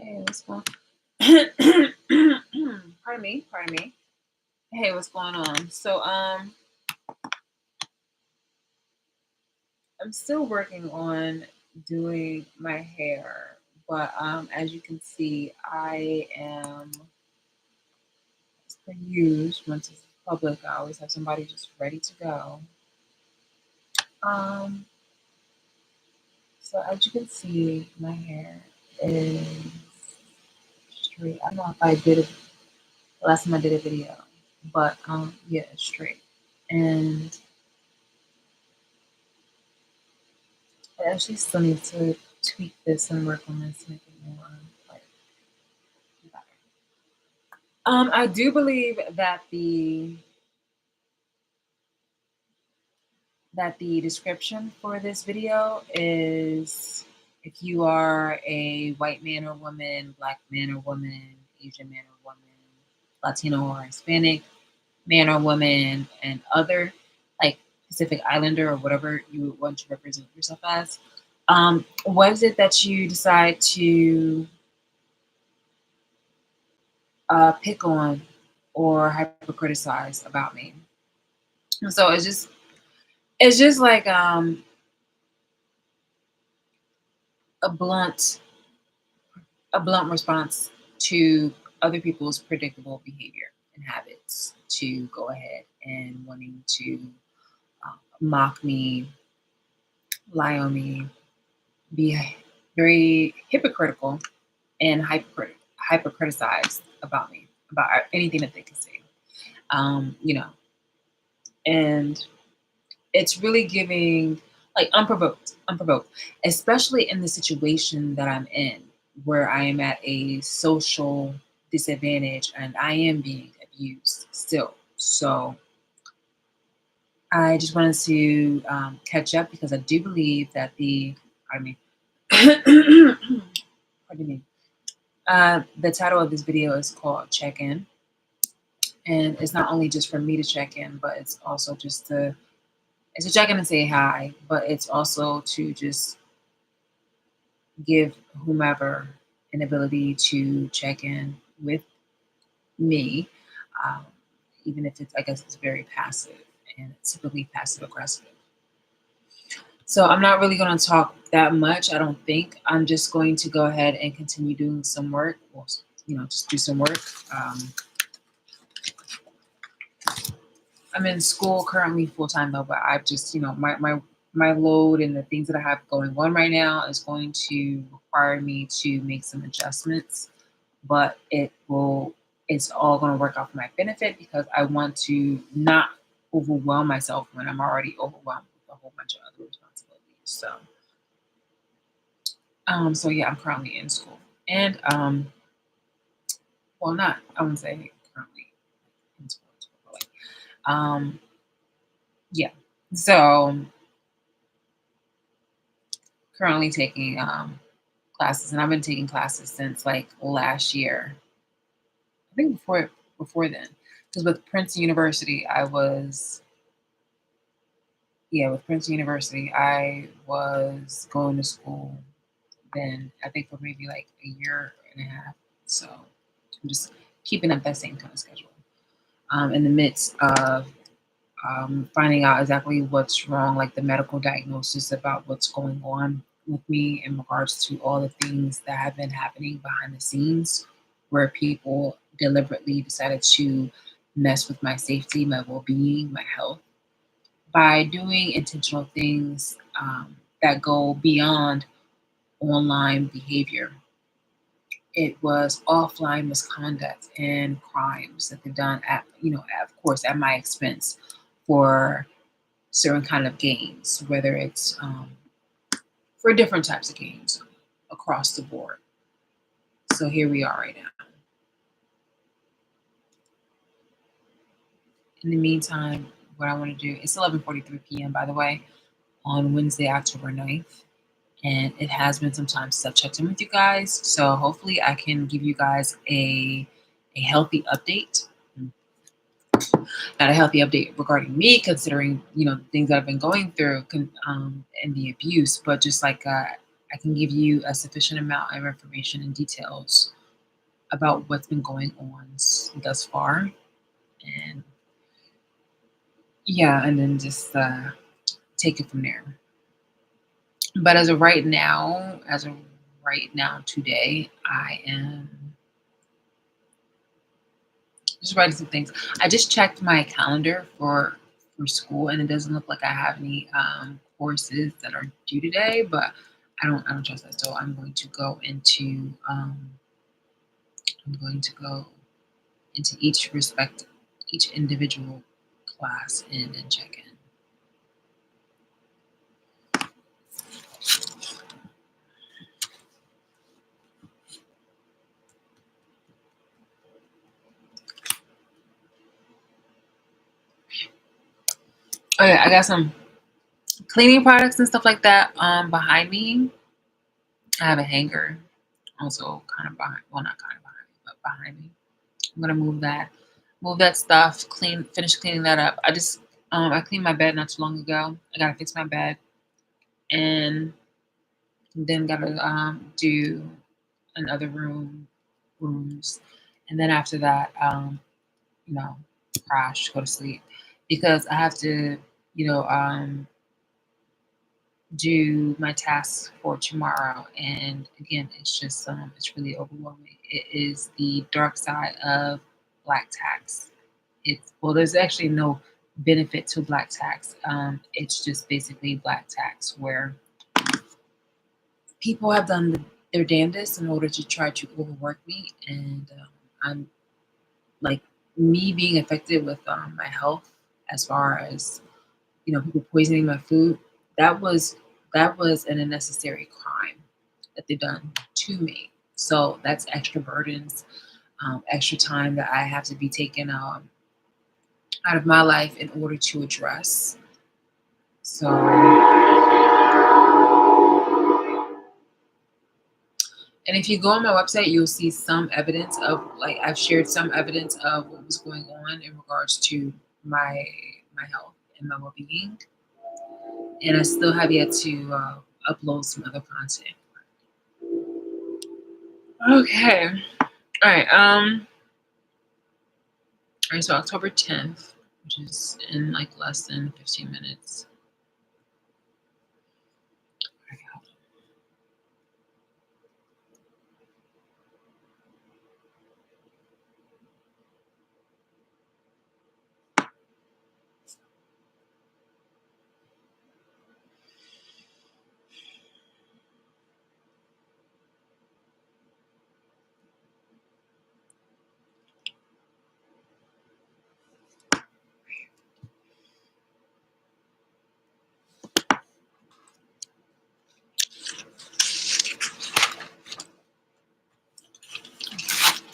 Hey, what's going Pardon me, pardon me. Hey, what's going on? I'm still working on doing my hair, but as you can see, I am as per usual, once it's public, I always have somebody just ready to go. Um, so as you can see, my hair is straight. I don't know if I did it the last time I did a video, but yeah, it's straight. And I actually still need to tweak this and work on this, make it more like better. I do believe that the description for this video is if you are a white man or woman, black man or woman, Asian man or woman, Latino or Hispanic man or woman, and other like Pacific Islander or whatever you would want to represent yourself as. What is it that you decide to pick on or hypercriticize about me? So it's just like a blunt a blunt response to other people's predictable behavior and habits to go ahead and wanting to mock me, lie on me, be very hypocritical and hypercriticize about me, about anything that they can say. You know, and it's really giving like unprovoked, especially in the situation that I'm in, where I am at a social disadvantage and I am being abused still. So I just wanted to catch up because I do believe that pardon me, pardon me, the title of this video is called Check In. And it's not only just for me to check in, but it's also just it's to check in and say hi, but it's also to just give whomever an ability to check in with me, um, even if it's, I guess it's very passive and it's typically passive aggressive. So I'm not really going to talk that much. I don't think. I'm just going to go ahead and continue doing some work. Well, just do some work. I'm in school currently full time though, but I've just, my load and the things that I have going on right now is going to require me to make some adjustments, but it's all going to work out for my benefit because I want to not overwhelm myself when I'm already overwhelmed with a whole bunch of other responsibilities. So yeah, I'm currently in school and, well, not, I wouldn't say currently in school, but like, yeah. So currently taking classes, and I've been taking classes since like last year. I think before then, because with Princeton University, with Princeton University, I was going to school then. I think for maybe like a year and a half. So I'm just keeping up that same kind of schedule. In the midst of finding out exactly what's wrong, like the medical diagnosis about what's going on with me in regards to all the things that have been happening behind the scenes, where people deliberately decided to mess with my safety, my well being, my health by doing intentional things that go beyond online behavior. It was offline misconduct and crimes that they've done at, of course, at my expense for certain kind of games, whether it's for different types of games across the board. So here we are right now. In the meantime, what I want to do, it's 11:43 p.m. by the way, on Wednesday, October 9th. And it has been some time since I've checked in with you guys. So hopefully I can give you guys a healthy update. Not a healthy update regarding me, considering, the things that I've been going through and the abuse, but just like I can give you a sufficient amount of information and details about what's been going on thus far. And yeah, and then just take it from there. But as of right now, today, I am just writing some things. I just checked my calendar for school, and it doesn't look like I have any courses that are due today. But I don't trust that, so I'm going to go into each individual class and check in. Okay, I got some cleaning products and stuff like that behind me. I have a hanger also kind of behind, well, not kind of behind me, but behind me. I'm gonna move that stuff, finish cleaning that up. I cleaned my bed not too long ago. I gotta fix my bed, and then gotta do another rooms, and then after that, you know, crash, go to sleep, because I have to, you know, do my tasks for tomorrow. And again, it's really overwhelming. It is the dark side of black tax. There's actually no benefit to black tax. It's just basically black tax where people have done their damnedest in order to try to overwork me, and I'm like, me being affected with my health, as far as, people poisoning my food. That was an unnecessary crime that they've done to me. So that's extra burdens, extra time that I have to be taken out of my life in order to address. So, and if you go on my website, you'll see some evidence of, like, I've shared some evidence of what was going on in regards to my health and my well-being, and I still have yet to upload some other content. Okay. All right. All right. So October 10th, which is in like less than 15 minutes.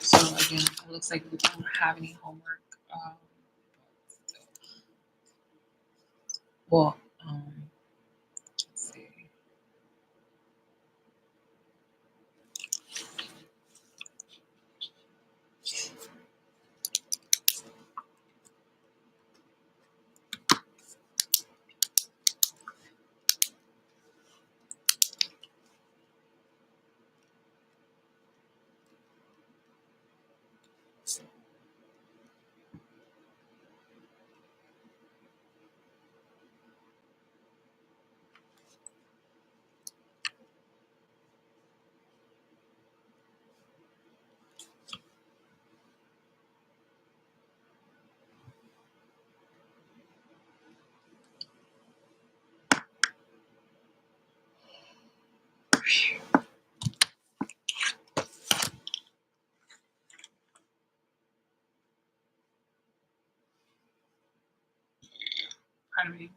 So again, it looks like we don't have any homework. Um, well, let's see. Pardon me.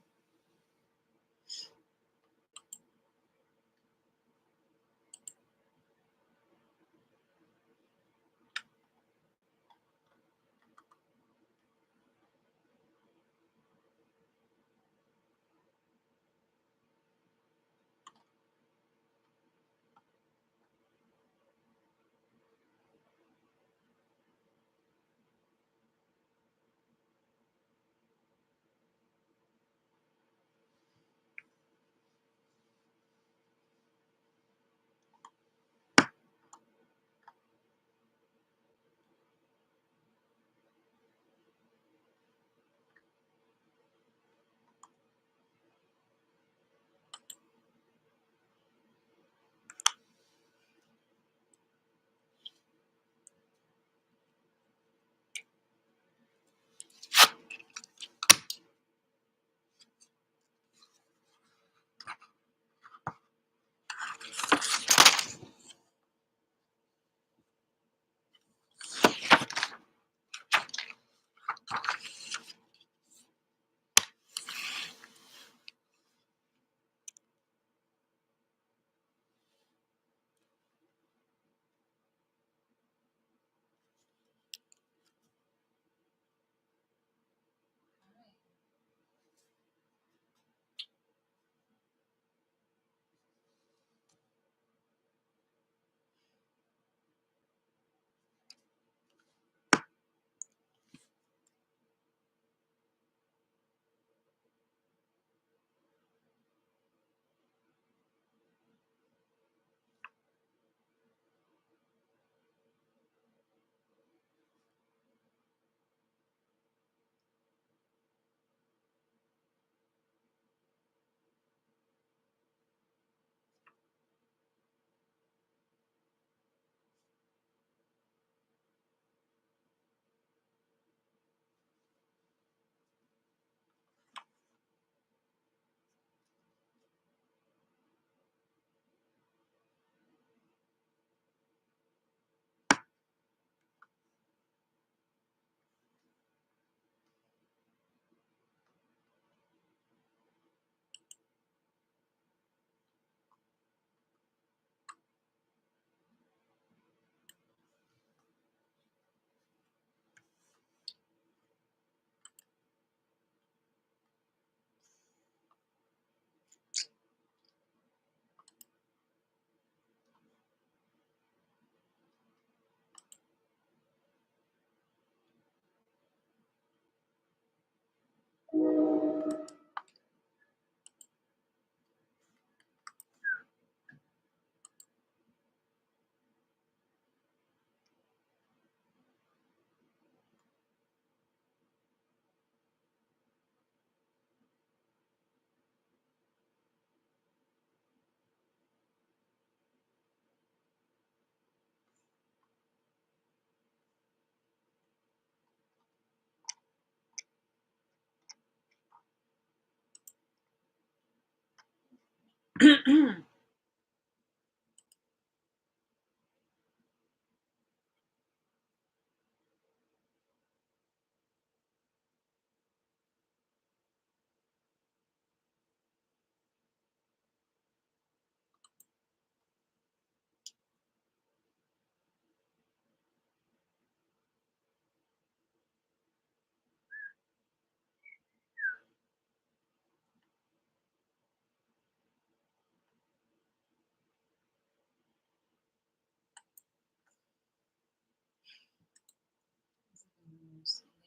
Most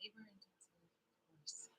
labor-intensive course.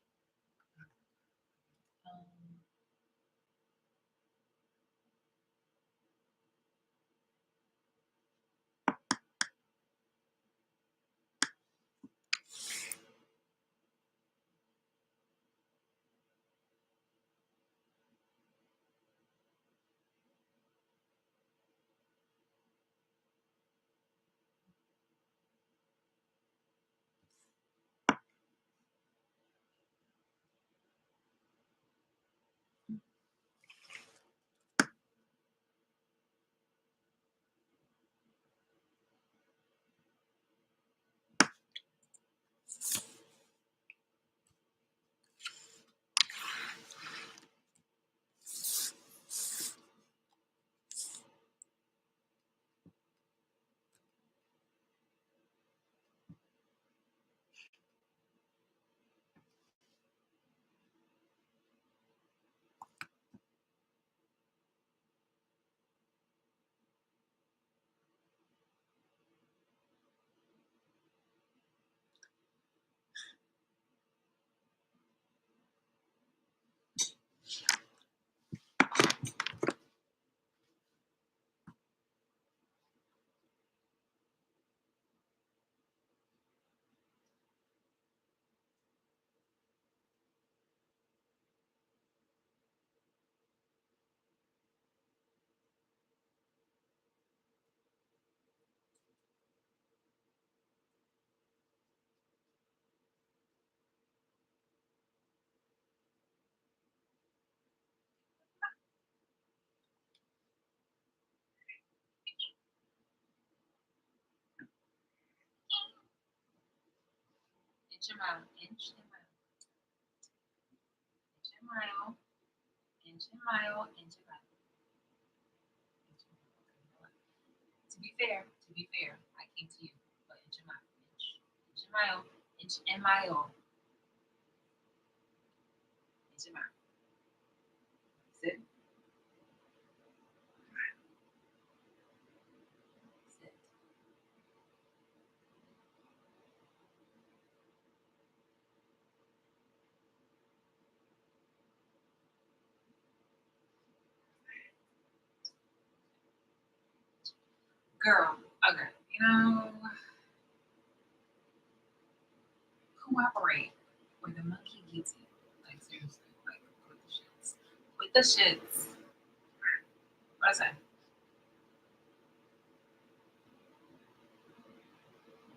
Inch and mile, inch and mile, inch and mile, inch and mile, inch and mile. To be fair, I came to you, but inch and mile, inch and mile, inch and mile, inch and mile. Sit, sit. Girl, okay, cooperate, or the monkey gets you. Like seriously, like with the shits. With the shits. What I say?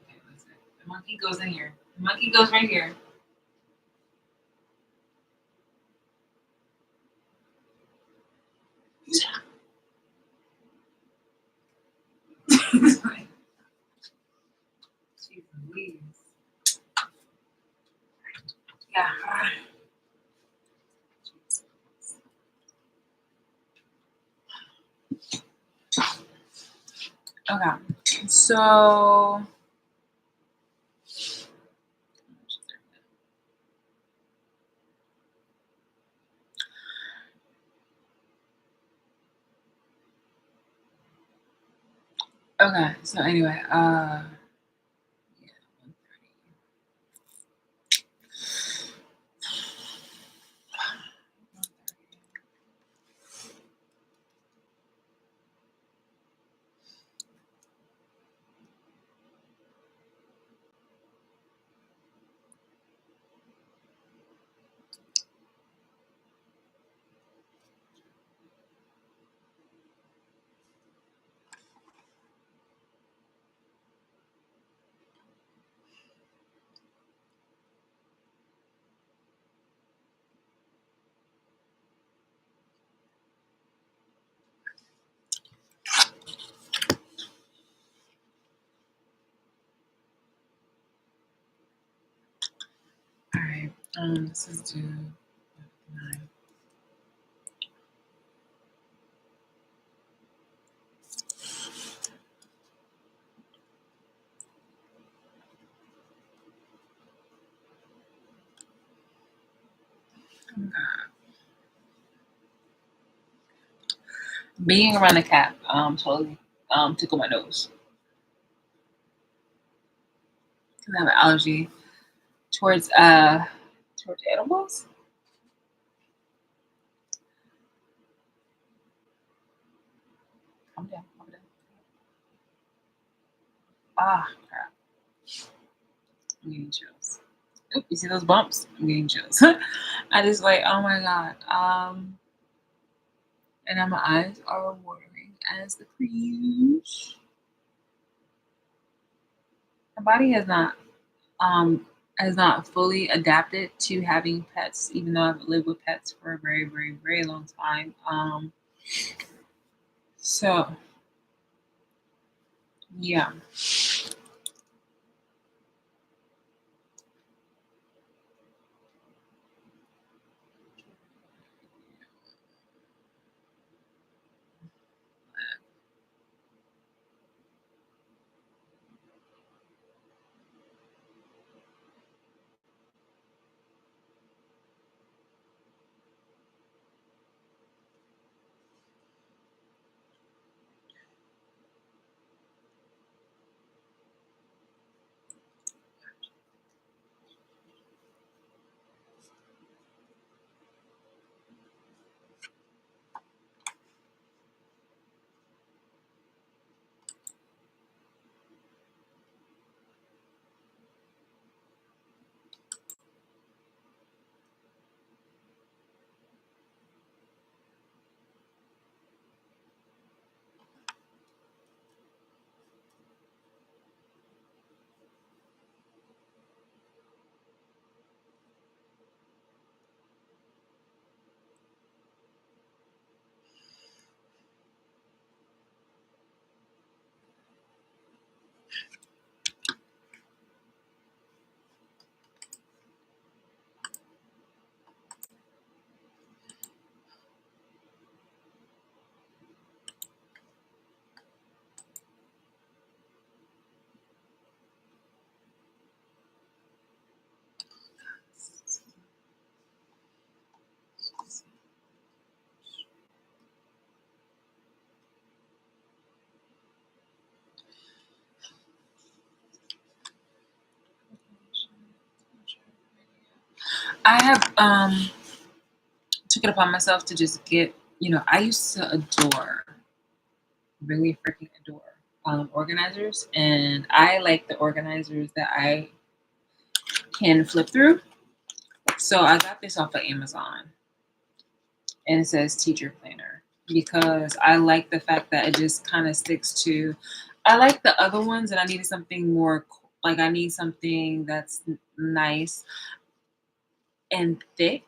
Okay, listen. The monkey goes in here. The monkey goes right here. Jeez Louise. Yeah. Okay. So okay. So anyway, yeah, 1:30. This is due 9. Oh my God. Being around a cat totally tickled my nose because I have an allergy towards towards animals. Calm down, calm down. Ah, crap. I'm getting chills. Oop, you see those bumps? I'm getting chills. I just like, oh my God. And now my eyes are watering as the crease. My body has not fully adapted to having pets, even though I've lived with pets for a very, very, very long time. So yeah. I have took it upon myself to just get, I used to adore, really freaking adore organizers, and I like the organizers that I can flip through. So I got this off of Amazon, and it says teacher planner because I like the fact that it just kind of sticks to. I like the other ones, and I needed something more like I need something that's nice and thick.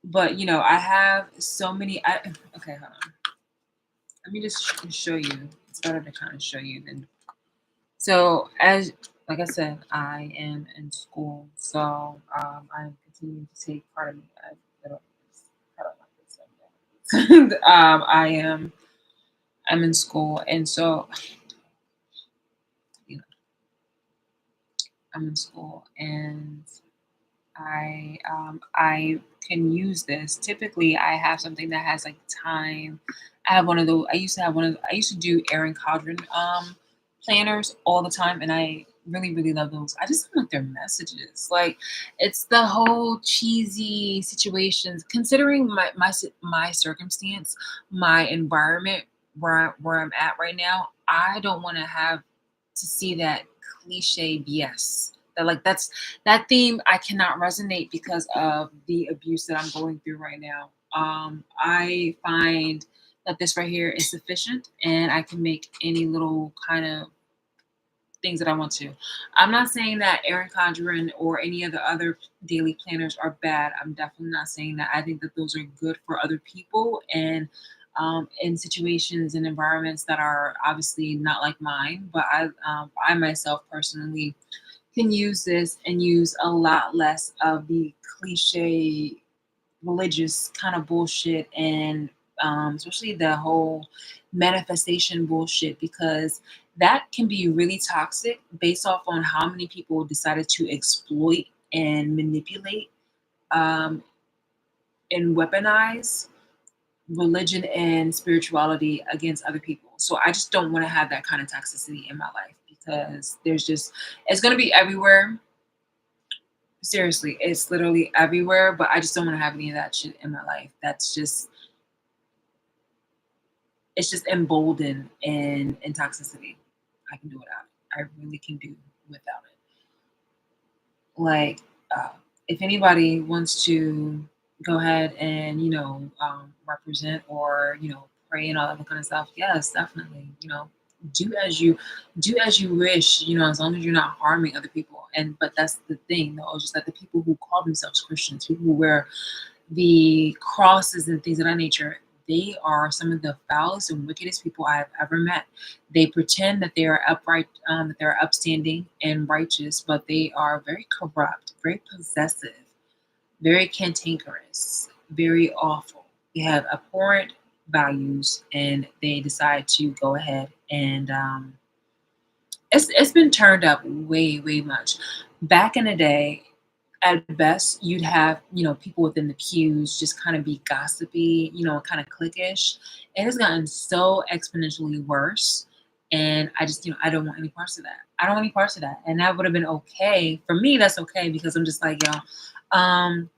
But I have so many. Okay, hold on. Let me just show you. It's better to kind of show you than. So as like I said, I am in school, so I'm continuing to take part of. I don't like this. I'm in school, and so you know, I'm in school, and I can use this. Typically, I have something that has like time. I have one of those. I used to do Erin Codron planners all the time, and I really really love those. I just don't like their messages. Like it's the whole cheesy situations. Considering my circumstance, my environment where I'm at right now, I don't want to have to see that cliche BS. That theme I cannot resonate because of the abuse that I'm going through right now. I find that this right here is sufficient, and I can make any little kind of things that I want to. I'm not saying that Erin Condren or any of the other daily planners are bad. I'm definitely not saying that. I think that those are good for other people and in situations and environments that are obviously not like mine. But I myself personally can use this and use a lot less of the cliche religious kind of bullshit and especially the whole manifestation bullshit because that can be really toxic based off on how many people decided to exploit and manipulate um, and weaponize religion and spirituality against other people. So I just don't want to have that kind of toxicity in my life because there's just it's going to be everywhere. Seriously, it's literally everywhere, but I just don't want to have any of that shit in my life. That's just it's just emboldened and toxicity. I can do without it. I really can do without it. Like, uh, if anybody wants to go ahead and represent or pray and all that kind of stuff, yes, definitely. Do as you do as you wish. As long as you're not harming other people. And but that's the thing, though, is just that the people who call themselves Christians, people who wear the crosses and things of that nature, they are some of the foulest and wickedest people I have ever met. They pretend that they are upright, that they're upstanding and righteous, but they are very corrupt, very possessive, very cantankerous, very awful. They have abhorrent values, and they decide to go ahead and it's been turned up way much. Back in the day, at best, you'd have, people within the pews just kind of be gossipy, kind of cliquish. It has gotten so exponentially worse. And I just, I don't want any parts of that. I don't want any parts of that. And that would have been okay. For me, that's okay because I'm just like, um,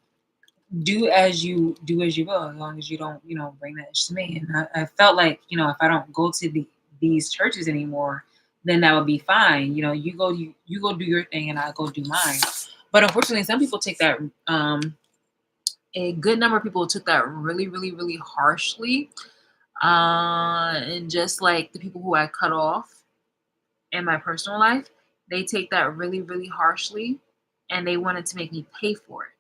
do as you will, as long as you don't, bring that to me. And I felt like, if I don't go to these churches anymore, then that would be fine. You go do your thing and I go do mine. But unfortunately, some people take that. A good number of people took that really harshly. And just like the people who I cut off in my personal life, they take that really harshly, and they wanted to make me pay for it.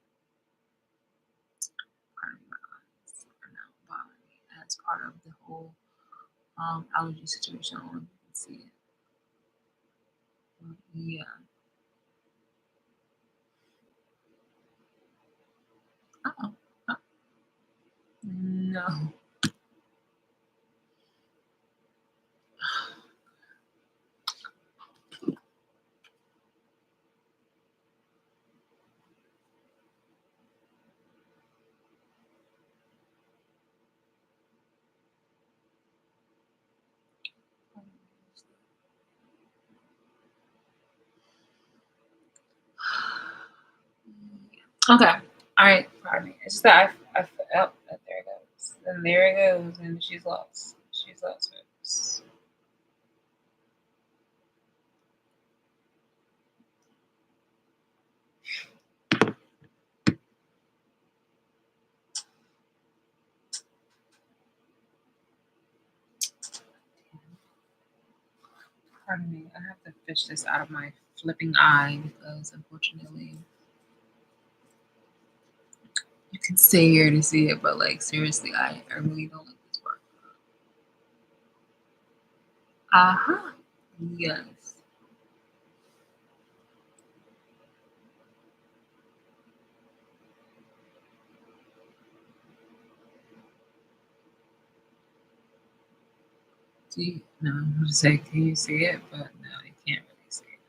As part of the whole allergy situation. I don't know if you can see it. Yeah. Uh-oh. Uh, no. Okay. All right. Pardon me. It's just that oh, there it goes. And there it goes. And she's lost. She's lost focus. Pardon me. I have to fish this out of my flipping eye because unfortunately you can stay here to see it, but like seriously, I really don't like this work. Uh-huh. Yes. See, no, I'm gonna say, can you see it? But no, you can't really see it.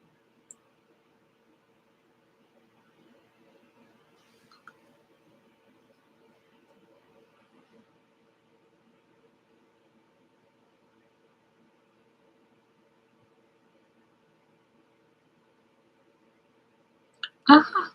Uh-huh.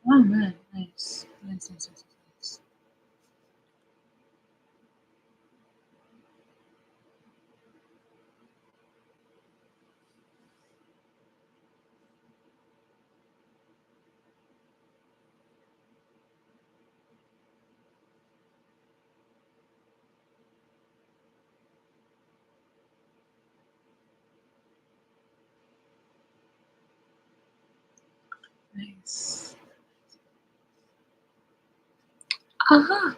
Oh man, nice. Nice. Nice. Uh-huh.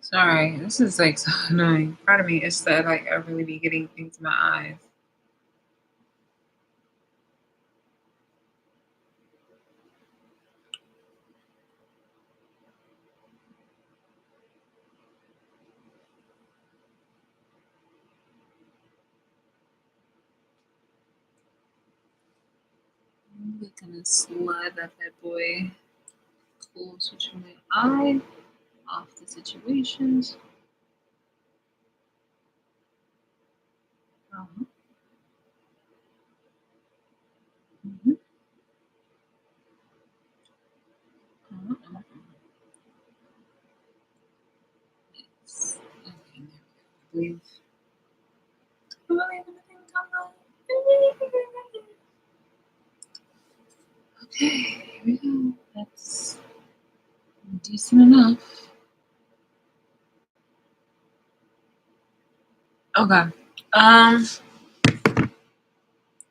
Sorry, this is like so annoying. Part of me is that like I really be getting things in my eyes. I'm gonna slide that bad boy closer to my eye, off the situations. Uh-huh. Mhm. Uh-huh. Uh-huh. Yes. Okay, there we go. I believe everything come out. Okay, here we go. That's decent enough. Okay. Um,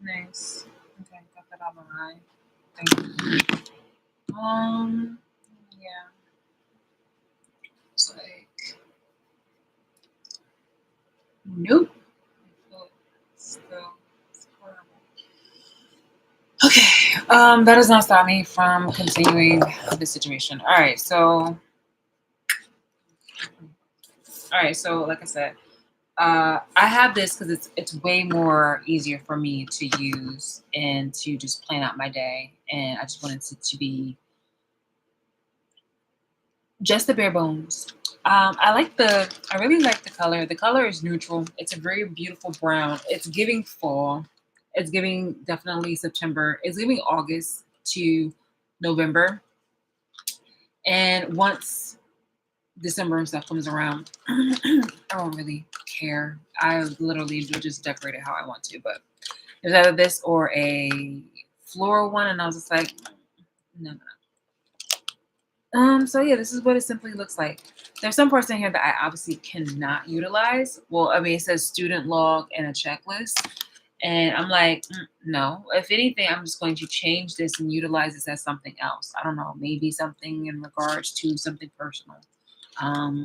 nice. Okay, got that on my eye. Thank you. Yeah. It's like, nope. I feel still, it's horrible. Okay. That does not stop me from continuing the situation. All right. So, like I said, I have this because it's way more easier for me to use and to just plan out my day, and I just wanted it to be just the bare bones. I really like the color. The color is neutral. It's a very beautiful brown. It's giving fall. It's giving definitely September. It's giving August to November. And once December and stuff comes around, I don't really care. I literally will just decorate it how I want to. But it was either this or a floral one, and I was just like, no, no. So yeah, this is what it simply looks like. There's some parts in here that I obviously cannot utilize. Well, I mean, it says student log and a checklist. And I'm like, no. If anything, I'm just going to change this and utilize this as something else. I don't know, maybe something in regards to something personal.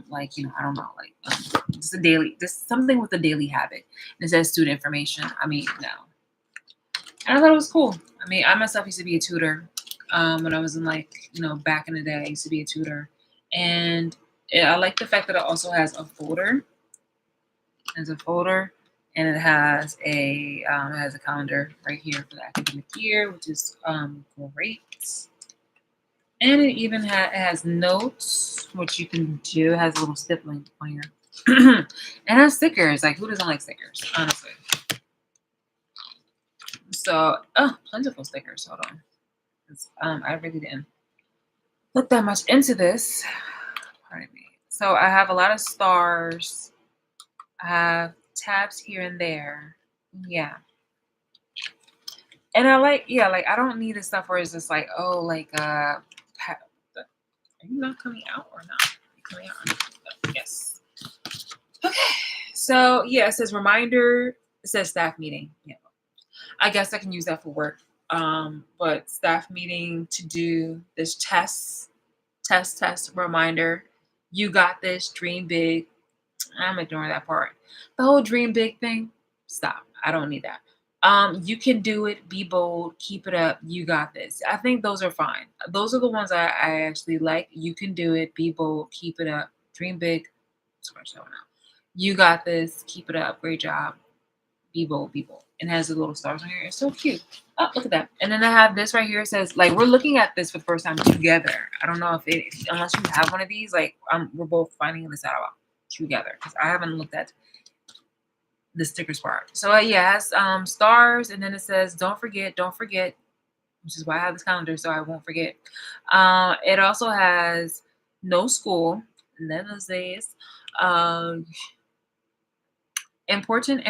Like, I don't know, like just something with a daily habit. And it says student information. I mean, no. And I thought it was cool. I mean, I myself used to be a tutor. When I was in like, back in the day, I used to be a tutor. And I like the fact that it also has a folder. It has a folder and it has a calendar right here for the academic year, which is great. And it has notes, which you can do. It has a little stippling on here. And it has stickers. Like, who doesn't like stickers, honestly? So, plentiful stickers. Hold on. 'Cause, I really didn't look that much into this. Pardon me. So I have a lot of stars. I have tabs here and there. Yeah. And like I don't need this stuff where it's just like, oh, like are you not coming out or not? You coming out or not? Yes. Okay. So yeah, it says reminder. It says staff meeting. Yeah. I guess I can use that for work. But staff meeting to do this test reminder. You got this. Dream big. I'm ignoring that part. The whole dream big thing. Stop. I don't need that. You can do it. Be bold. Keep it up. You got this. I think those are fine. Those are the ones I actually like. You can do it. Be bold. Keep it up. Dream big. Scratch that one out. You got this. Keep it up. Great job. Be bold. Be bold. And it has the little stars on here. It's so cute. Oh, look at that. And then I have this right here. It says, like, we're looking at this for the first time together. I don't know unless you have one of these, like, we're both finding this out together because I haven't looked at the stickers part. So yeah, it has stars, and then it says, don't forget, which is why I have this calendar so I won't forget. It also has no school, and then it says, um, importante,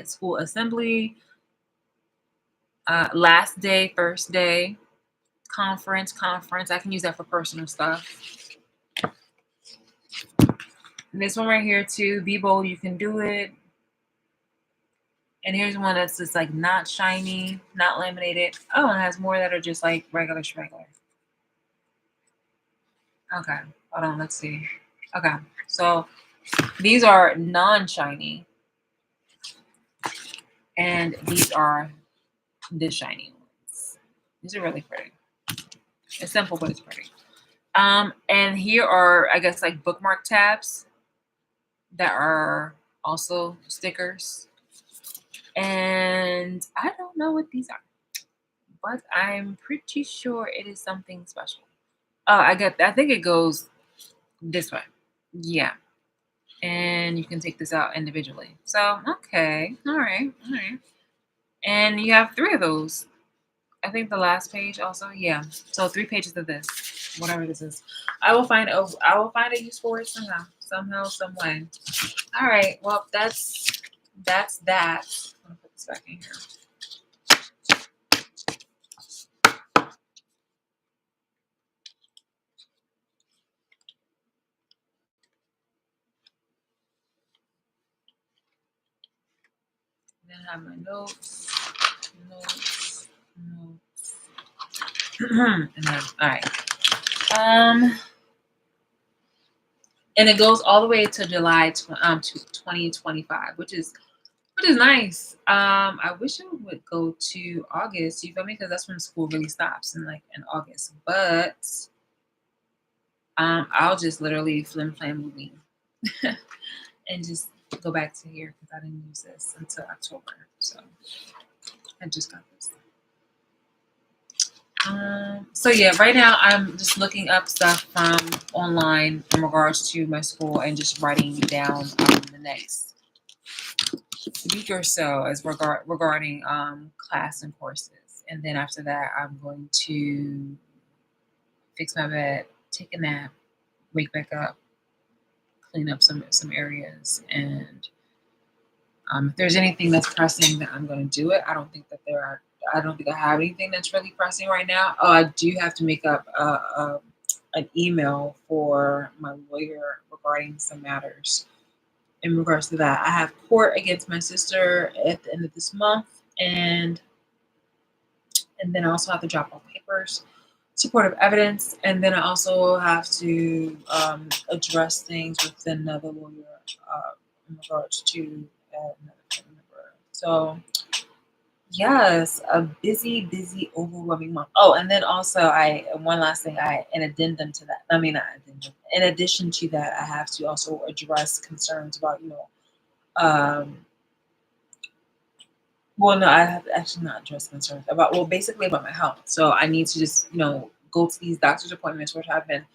school assembly, last day, first day, conference. I can use that for personal stuff. And this one right here too, be bold, you can do it. And here's one that's just like not shiny, not laminated. Oh, and it has more that are just like regular schmegular. Okay, hold on, let's see. Okay, so these are non-shiny, and these are the shiny ones. These are really pretty. It's simple, but it's pretty. And here are, I guess, like bookmark tabs that are also stickers. And I don't know what these are, but I'm pretty sure it is something special. Oh, I think it goes this way. Yeah. And you can take this out individually. So, okay. All right. All right. And you have three of those. I think the last page also. Yeah. So 3 pages of this, whatever this is. I will find a use for it somehow. Somehow, some way. All right. Well, that's that. I'm gonna put this back in here. Then I have my notes, notes, notes. And then, all right. And it goes all the way to July 2025, which is nice. I wish it would go to August. You feel me? Because that's when school really stops in August. But I'll just literally flim flam movie and just go back to here because I didn't use this until October. So I just got this. So yeah, right now I'm just looking up stuff from online in regards to my school and just writing down the next week or so as regarding class and courses. And then after that, I'm going to fix my bed, take a nap, wake back up, clean up some areas, and if there's anything that's pressing, then I'm going to do it. I don't think that there are. I don't think I have anything that's really pressing right now. Oh, I do have to make up an email for my lawyer regarding some matters. In regards to that, I have court against my sister at the end of this month, and then I also have to drop off papers, supportive evidence, and then I also have to address things with another lawyer in regards to another family member. So yes, a busy, overwhelming month. Oh, and then also I one last thing, an addendum to that. I mean, not addendum. In addition to that, I have to also address concerns about, um, well, no, I have to actually not address concerns about, well, basically about my health. So I need to just, go to these doctor's appointments, which have been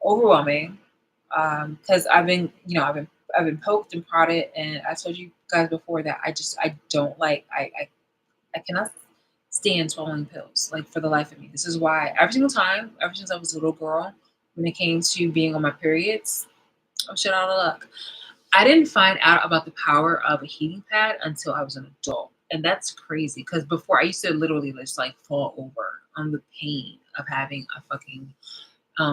overwhelming, because I've been poked and prodded, and I told you guys before that I don't like I cannot stand swallowing pills, like for the life of me. This is why every single time, ever since I was a little girl, when it came to being on my periods, I'm shit out of luck. I didn't find out about the power of a heating pad until I was an adult. And that's crazy because before I used to literally just like fall over on the pain of having a fucking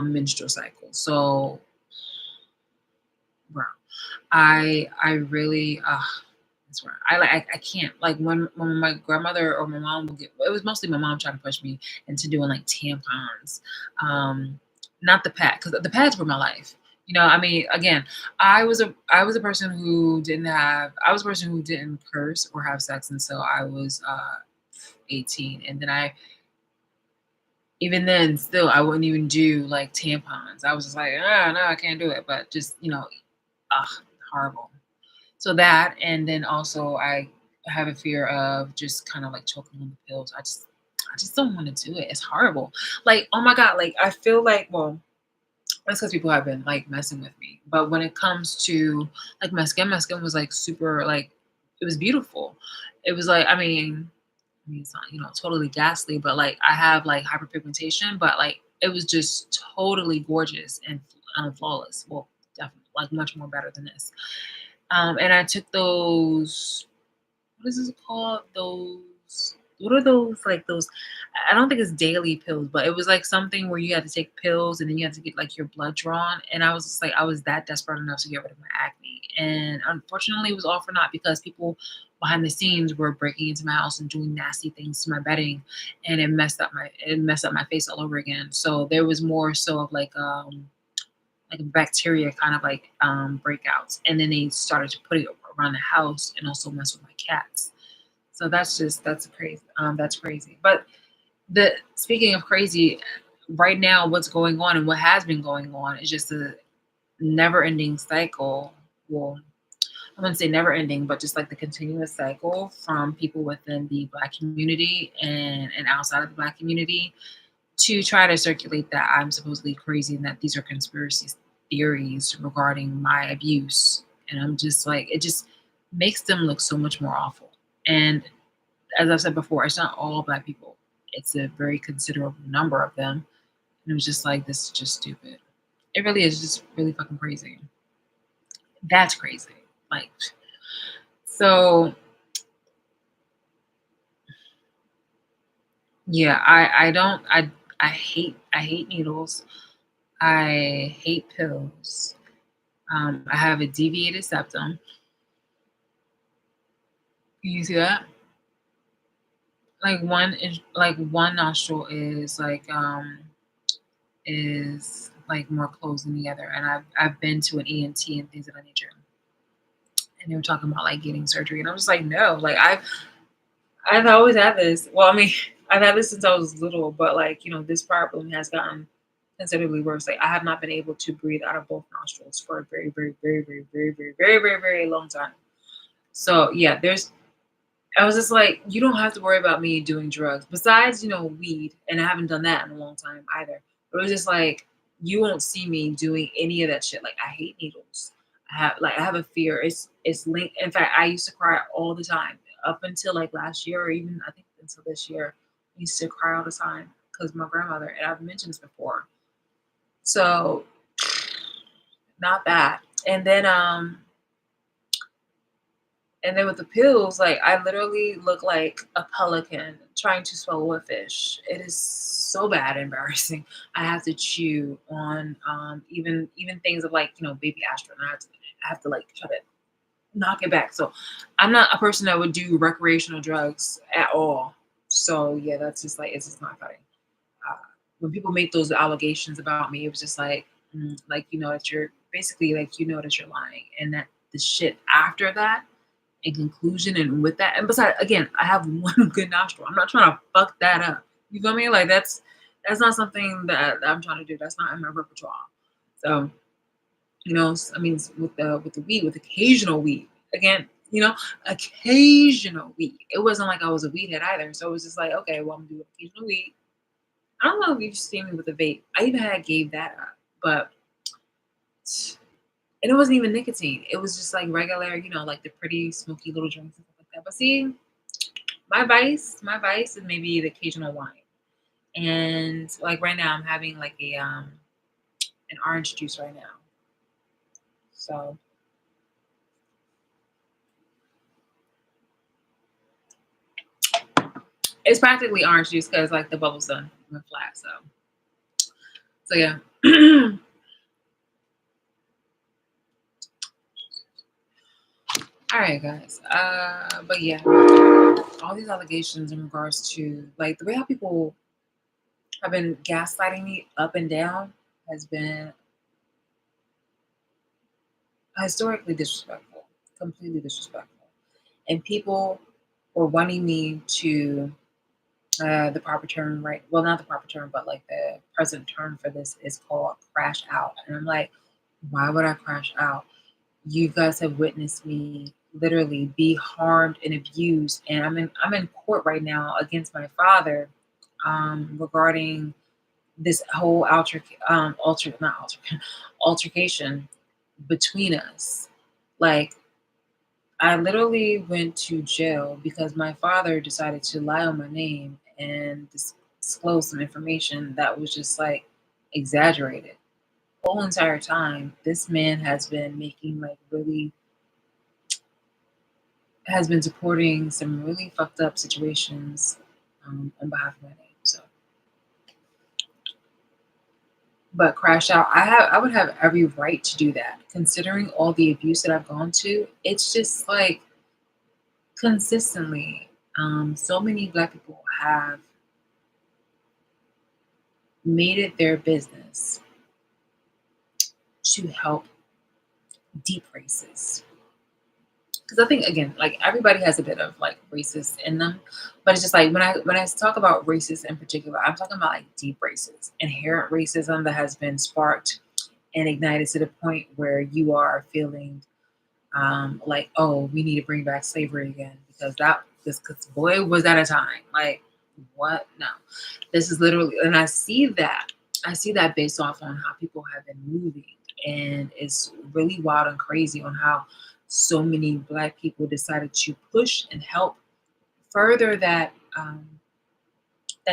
menstrual cycle. So, bro, I really that's where I can't, like, when my grandmother or my mom would get, it was mostly my mom trying to push me into doing like tampons, not the pad, because the pads were my life. I mean, again, I was a person who didn't curse or have sex until I was 18, and then even then still I wouldn't even do like tampons. I was just like, no, I can't do it. But just ugh, horrible. So that, and then also I have a fear of just kind of like choking on the pills. I just don't want to do it. It's horrible. Like, oh my God, like I feel like, well, that's because people have been like messing with me. But when it comes to like my skin was like super, like, it was beautiful. It was like, I mean, it's not, totally ghastly, but like I have like hyperpigmentation, but like it was just totally gorgeous and flawless. Well, definitely like much more better than this. And I took those, what is this called? What are those, like those, I don't think it's daily pills, but it was like something where you had to take pills and then you had to get like your blood drawn. And I was just like, I was that desperate enough to get rid of my acne. And unfortunately, it was all for naught because people behind the scenes were breaking into my house and doing nasty things to my bedding, and it messed up my face all over again. So there was more so of like a bacteria kind of like breakouts, and then they started to put it around the house and also mess with my cats. So that's crazy. That's crazy. But the speaking of crazy, right now what's going on and what has been going on is just a never ending cycle. Well, I wouldn't say never ending, but just like the continuous cycle from people within the Black community and outside of the Black community to try to circulate that I'm supposedly crazy and that these are conspiracy theories regarding my abuse. And I'm just like, it just makes them look so much more awful. And as I've said before, it's not all Black people, it's a very considerable number of them. And it was just like, this is just stupid. It really is just really fucking crazy. That's crazy. Like, so yeah, I hate needles. I hate pills. I have a deviated septum. Can you see that? Like one nostril is like more closed than the other, and I've been to an ENT and things of that nature, and they were talking about like getting surgery, and I was like, no, like I've always had this. Well, I mean, I've had this since I was little, but like this problem has gotten considerably worse. Like I have not been able to breathe out of both nostrils for a very, very, very, very, very, very, very, very, very long time. So yeah, I was just like, you don't have to worry about me doing drugs. Besides, weed, and I haven't done that in a long time either. But it was just like, you won't see me doing any of that shit. Like I hate needles. I have a fear. It's linked. In fact, I used to cry all the time up until like last year, or even I think until this year. I used to cry all the time because my grandmother, and I've mentioned this before. So not that. And then with the pills, like I literally look like a pelican trying to swallow a fish. It is so bad, embarrassing. I have to chew on even things of like baby aspirin. I have to like try to knock it back. So I'm not a person that would do recreational drugs at all. So yeah, that's just like it's just not cutting. Uh, when people make those allegations about me, it was just like like that you're basically like that you're lying, and that the shit after that in conclusion and with that, and besides, again, I have one good nostril. I'm not trying to fuck that up. You feel me? Like that's not something that I'm trying to do. That's not in my repertoire. So I mean, with the weed, with occasional weed, again, occasional weed. It wasn't like I was a weed head either. So it was just like, okay, well, I'm gonna do occasional weed. I don't know if you've seen me with a vape. I even gave that up, but and it wasn't even nicotine. It was just like regular, like the pretty smoky little drinks and stuff like that. But see, my vice is maybe the occasional wine. And like right now, I'm having like an orange juice right now. So it's practically orange juice because like the bubbles done went flat. So yeah. All right, guys. But yeah, all these allegations in regards to like the way how people have been gaslighting me up and down has been historically disrespectful, completely disrespectful. And people were wanting me to the proper term, right? Well, not the proper term, but like the present term for this is called crash out. And I'm like, why would I crash out? You guys have witnessed me literally be harmed and abused, and I'm in court right now against my father regarding this whole altercation between us. Like I literally went to jail because my father decided to lie on my name and disclose some information that was just like exaggerated. The whole entire time, this man has been making like really has been supporting some really fucked up situations on behalf of my name. So, but crash out, I would have every right to do that, considering all the abuse that I've gone to. It's just like consistently, so many Black people have made it their business to help deep races. Because I think again, like everybody has a bit of like racist in them, but it's just like when I talk about racist in particular, I'm talking about like deep races, inherent racism that has been sparked and ignited to the point where you are feeling like, oh, we need to bring back slavery again because because boy was that a time. Like, what? No, this is literally, and I see that based off on how people have been moving, and it's really wild and crazy on how so many Black people decided to push and help further that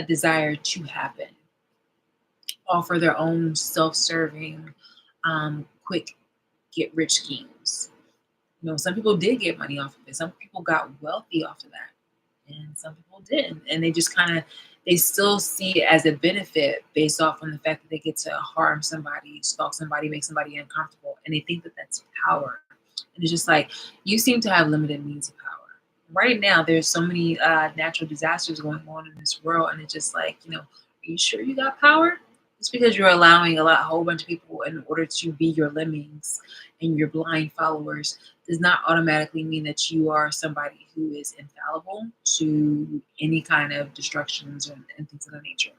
desire to happen, all for their own self-serving, quick get rich schemes. Some people did get money off of it. Some people got wealthy off of that, and some people didn't. And they just kind of they still see it as a benefit based off on the fact that they get to harm somebody, stalk somebody, make somebody uncomfortable, and they think that that's power. And it's just like you seem to have limited means of power. Right now, there's so many natural disasters going on in this world, and it's just like are you sure you got power? Just because you're allowing a whole bunch of people in order to be your lemmings and your blind followers does not automatically mean that you are somebody who is infallible to any kind of destructions and things of that nature.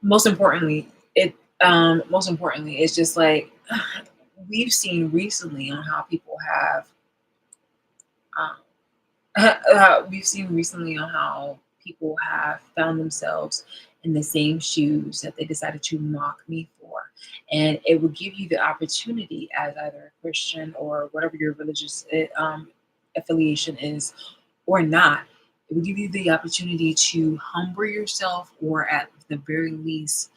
Most importantly, it's just like we've seen recently on how people have um, we've seen recently on how people have found themselves in the same shoes that they decided to mock me for. And it will give you the opportunity as either a Christian or whatever your religious affiliation is or not. It will give you the opportunity to humble yourself or at the very least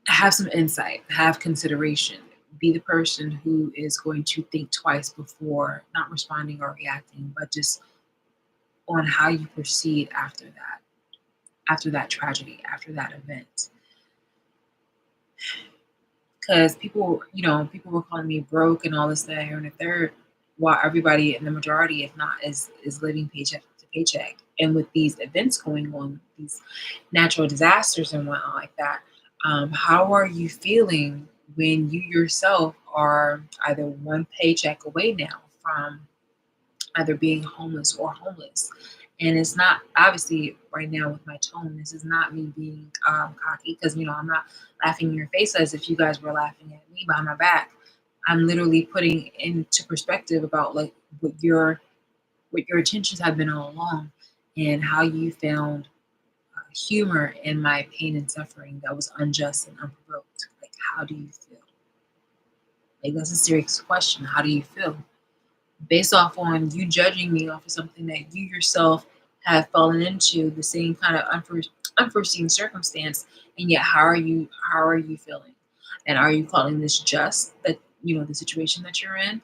have some insight, have consideration, be the person who is going to think twice before not responding or reacting, but just on how you proceed after that tragedy, after that event. Because people were calling me broke and all this, that, here, and the third, while everybody in the majority, if not, is living paycheck to paycheck. And with these events going on, these natural disasters and whatnot like that, how are you feeling when you yourself are either one paycheck away now from either being homeless or homeless? And it's not obviously right now with my tone. This is not me being cocky because I'm not laughing in your face as if you guys were laughing at me behind my back. I'm literally putting into perspective about like what your intentions have been all along, and how you found humor in my pain and suffering that was unjust and unprovoked. Like, how do you feel? Like, that's a serious question. How do you feel? Based off on you judging me off of something that you yourself have fallen into the same kind of unforeseen circumstance, and yet how are you feeling? And are you calling this just that the situation that you're in?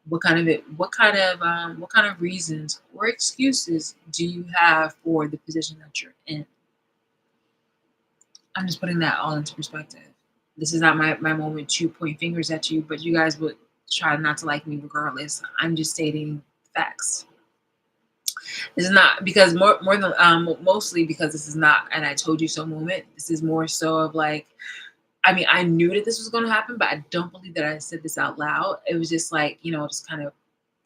What kind of reasons or excuses do you have for the position that you're in? I'm just putting that all into perspective. This is not my moment to point fingers at you, but you guys would try not to like me regardless. I'm just stating facts. This is not because more than mostly because this is not an I told you so moment. This is more so of like, I mean, I knew that this was going to happen, but I don't believe that I said this out loud. It was just like, just kind of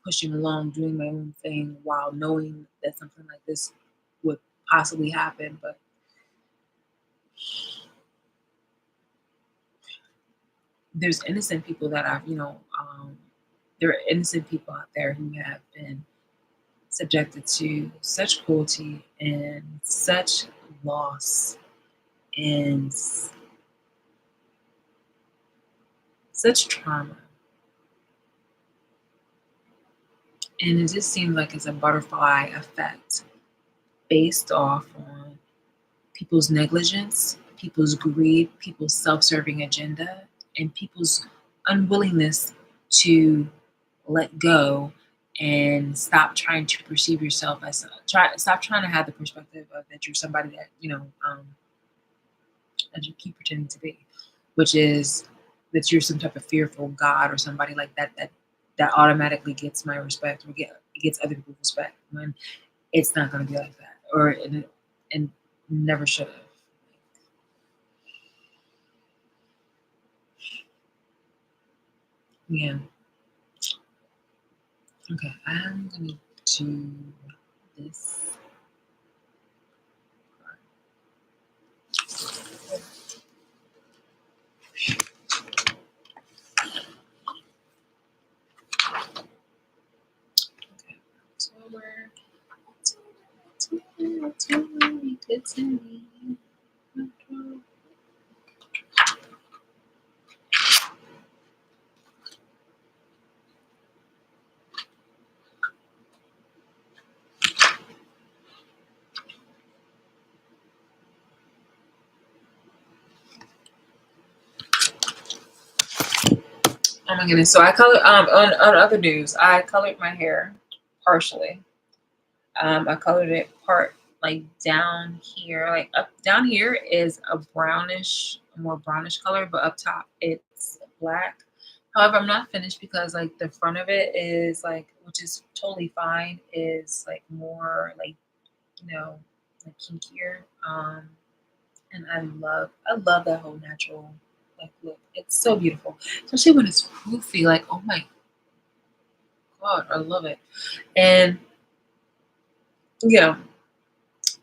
pushing along, doing my own thing while knowing that something like this would possibly happen. But there's innocent people that there are innocent people out there who have been subjected to such cruelty and such loss and such trauma. And it just seems like it's a butterfly effect based off on people's negligence, people's greed, people's self-serving agenda, and people's unwillingness to let go and stop trying to perceive yourself as stop trying to have the perspective of that you're somebody that that you keep pretending to be, which is that you're some type of fearful God or somebody like that that automatically gets my respect or gets other people's respect when it's not going to be like that or and never should have. Yeah. Okay. I'm gonna do this. Okay. October. October, be good to me. Oh my goodness. So I color on other news, I colored my hair partially. I colored it part like down here, like up down here is a brownish, more brownish color, but up top it's black. However, I'm not finished because like the front of it is like, which is totally fine, is like more like, you know, like kinkier. And I love that whole natural like look. It's so beautiful, especially when it's poofy. Like, oh my god, I love it. And yeah,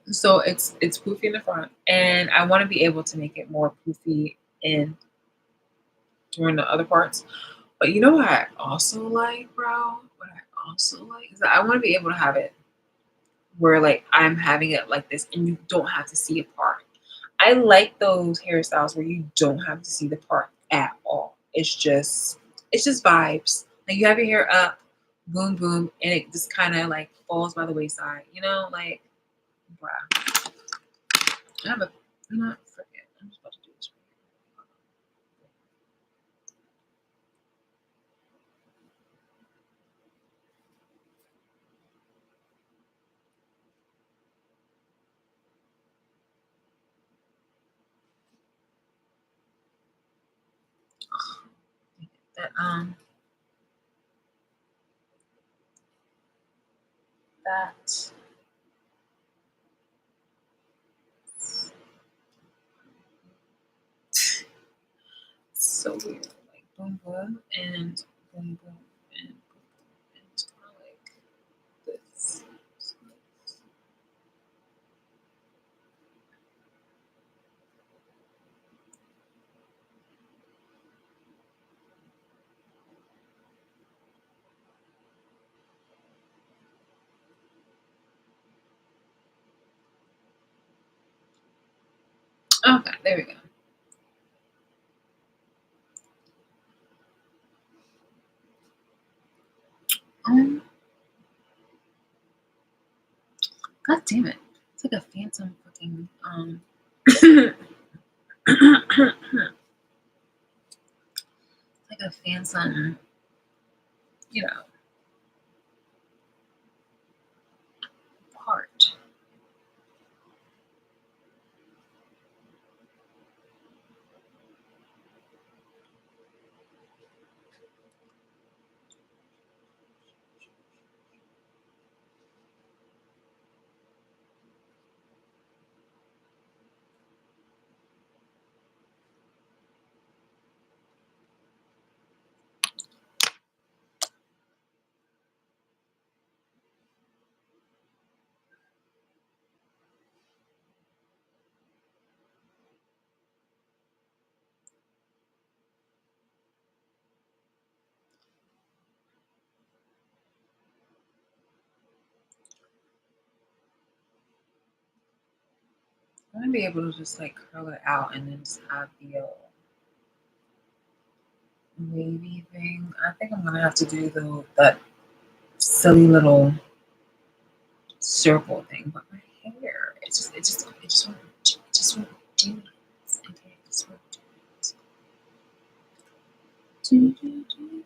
so it's poofy in the front, and I want to be able to make it more poofy in during the other parts. But you know what I also like, bro? What I also like is that I want to be able to have it where like I'm having it like this, and you don't have to see a part. I like those hairstyles where you don't have to see the part at all. It's just vibes. Like you have your hair up, boom boom, and it just kind of like falls by the wayside. You know, like bruh. I have a not forget. I'm just about to do this. That that so weird. Like boom boom and boom boom and boom boom and it's kind of like this. Okay, there we go. Um, God damn it! It's like a phantom fucking like a phantom, you know, part. I want to be able to just like curl it out and then just have the wavy thing. I think I'm gonna have to do the that silly little circle thing, but my hair, it just won't do it. Okay, it just won't do it. Do, do, do, do.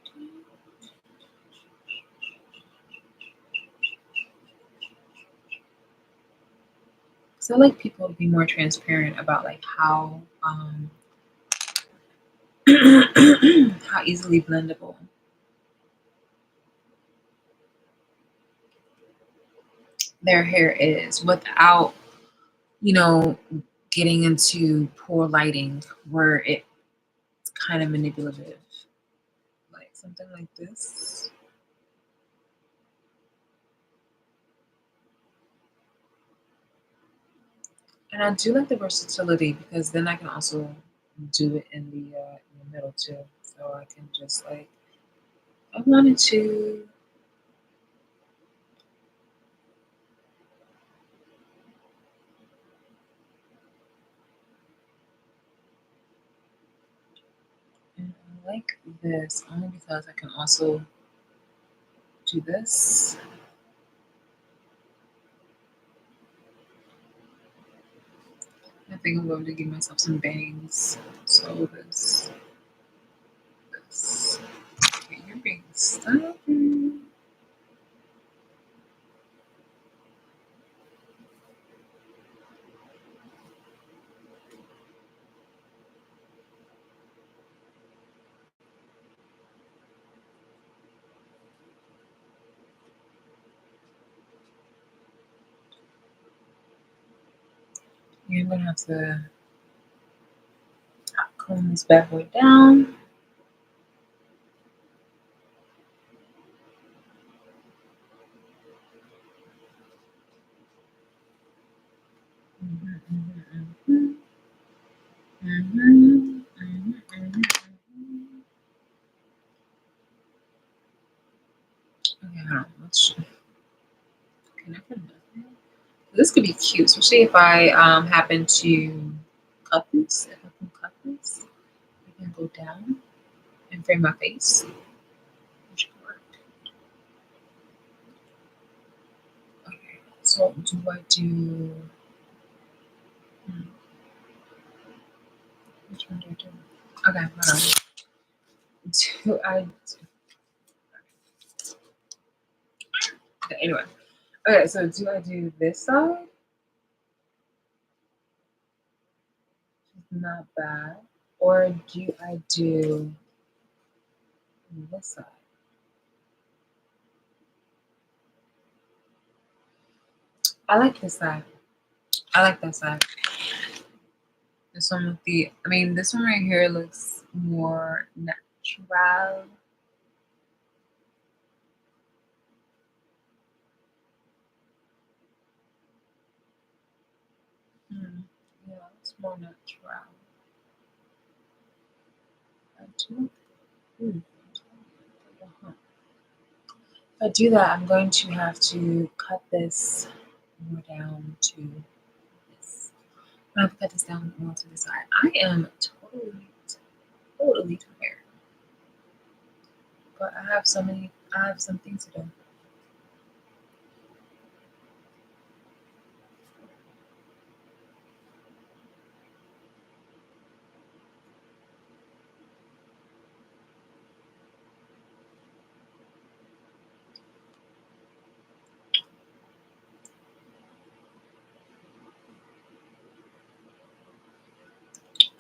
So I like people to be more transparent about like how how easily blendable their hair is without, you know, getting into poor lighting where it's kind of manipulative. Like something like this. And I do like the versatility because then I can also do it in the middle too. So I can just like I wanted to. And I like this only because I can also do this. I think I'm going to give myself some bangs. So this. Okay, you're being stubborn. Yeah, I'm gonna have to comb this bad boy down. Mhm, mhm, mhm. Mhm, mhm, mhm, mhm. Okay, hold on. Can I put nothing? This could be cute, especially if I happen to cut this. If I can cut this, I can go down and frame my face. Which could work. Okay, so do I do? Hmm, which one do I do? Okay, hold on. Do I? Okay, anyway. Okay, so do I do this side? Not bad. Or do I do this side? I like this side. I like that side. This one with the, I mean, this one right here looks more natural. Hmm. Yeah, it's more natural. I do. Ooh. Uh-huh. If I do that, I'm going to have to cut this more down to this. I'm going to cut this down more to the side. I am totally tired, but I have some things to do.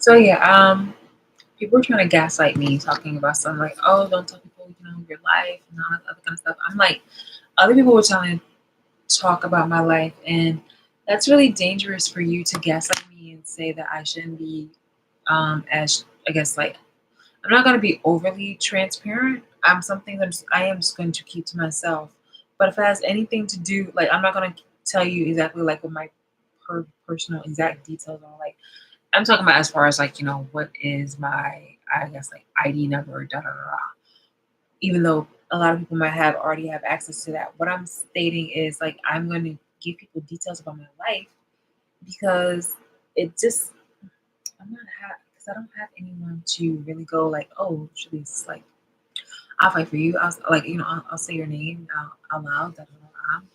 So yeah, people are trying to gaslight me, talking about something like, "Oh, don't tell people, your life and all that other kind of stuff." I'm like, other people were trying to talk about my life, and that's really dangerous for you to gaslight me and say that I shouldn't be, as I guess, like I'm not going to be overly transparent. I'm something I am just going to keep to myself. But if it has anything to do, like I'm not going to tell you exactly like what my personal exact details are. Like I'm talking about as far as like, what is my, I guess, like ID number, da da da. Da. Even though a lot of people might have already have access to that. What I'm stating is like I'm going to give people details about my life because it just I'm not because I don't have anyone to really go like, oh, Shalice, like I'll fight for you. I'll like I'll say your name out loud. Da, da, da, da.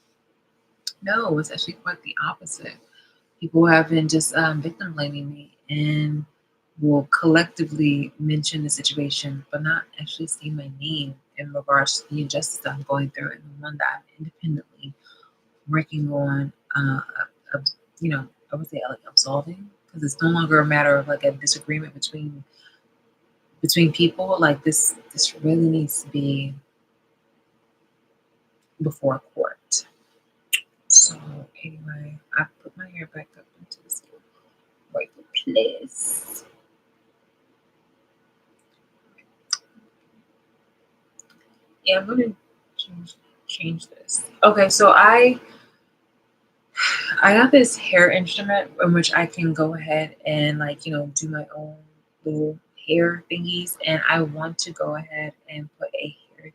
No, it's actually quite the opposite. People have been just victim blaming me and will collectively mention the situation, but not actually say my name in regards to the injustice that I'm going through and the one that I'm independently working on. Of, I would say like absolving because it's no longer a matter of like a disagreement between between people, like this really needs to be before court. So anyway, I put my hair back up into this rightful place. Yeah, I'm gonna change this. Okay, so I got this hair instrument in which I can go ahead and like, do my own little hair thingies. And I want to go ahead and put a hair.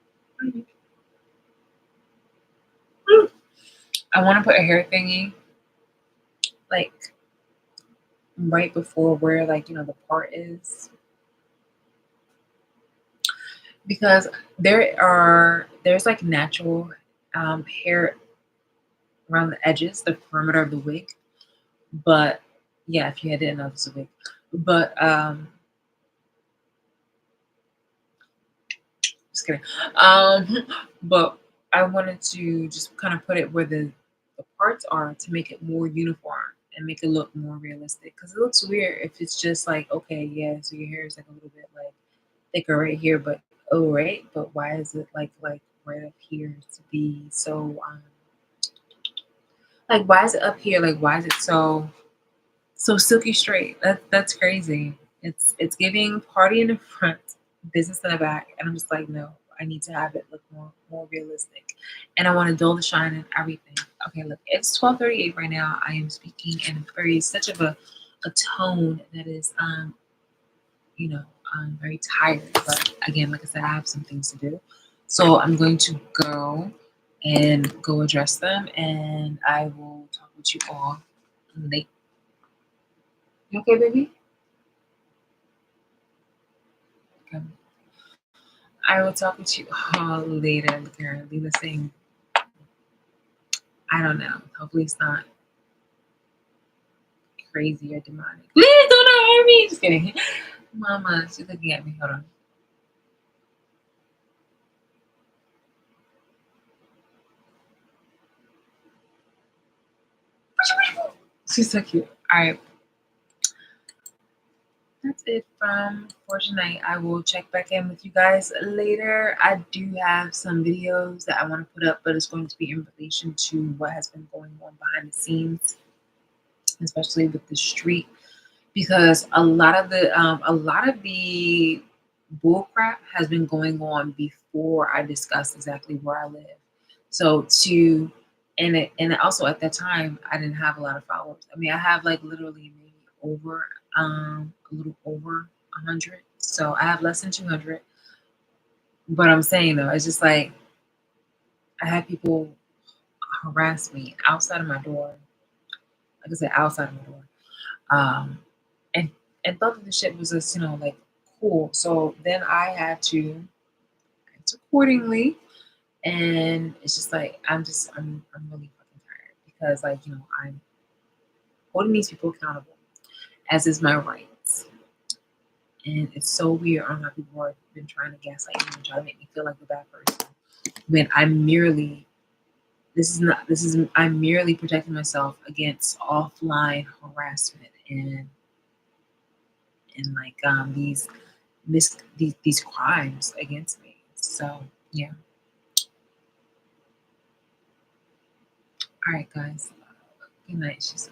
I want to put a hair thingy like right before where like, the part is. Because there's like natural hair around the edges, the perimeter of the wig. But yeah, if you didn't know this was a wig. But just kidding. But I wanted to just kind of put it where the parts are to make it more uniform and make it look more realistic. Because it looks weird if it's just like, okay, yeah, so your hair is like a little bit like thicker right here, but oh right, but why is it like right up here to be so like why is it up here? Like why is it so silky straight? That's crazy. It's giving party in the front, business in the back, and I'm just like, no, I need to have it look more realistic, and I want to dull the shine and everything. Okay, look, it's 12:38 right now. I am speaking in such of a tone that is I'm very tired. But again, like I said, I have some things to do, so I'm going to go address them, and I will talk with you all later. You okay, baby? Okay. I will talk with you all later. Look here, Lena saying, I don't know. Hopefully it's not crazy or demonic. Please do not hurt me. Just kidding. Mama, she's looking at me. Hold on. She's so cute. All right. That's it for tonight. I will check back in with you guys later. I do have some videos that I want to put up, but it's going to be in relation to what has been going on behind the scenes, especially with the street, because a lot of the bull crap has been going on before I discussed exactly where I live. So and also at that time I didn't have a lot of followers. I mean, I have like literally maybe over a little over 100. So I have less than 200. But I'm saying though, it's just like I had people harass me outside of my door. Like I said, outside of my door. Um, and thought that the shit was just like cool. So then I had to act accordingly, and it's just like I'm really fucking tired because like I'm holding these people accountable, as is my rights. And it's so weird on how people have been trying to gaslight me and try to make me feel like a bad person when I'm merely protecting myself against offline harassment and like these crimes against me. So yeah. All right, guys. Good night. She's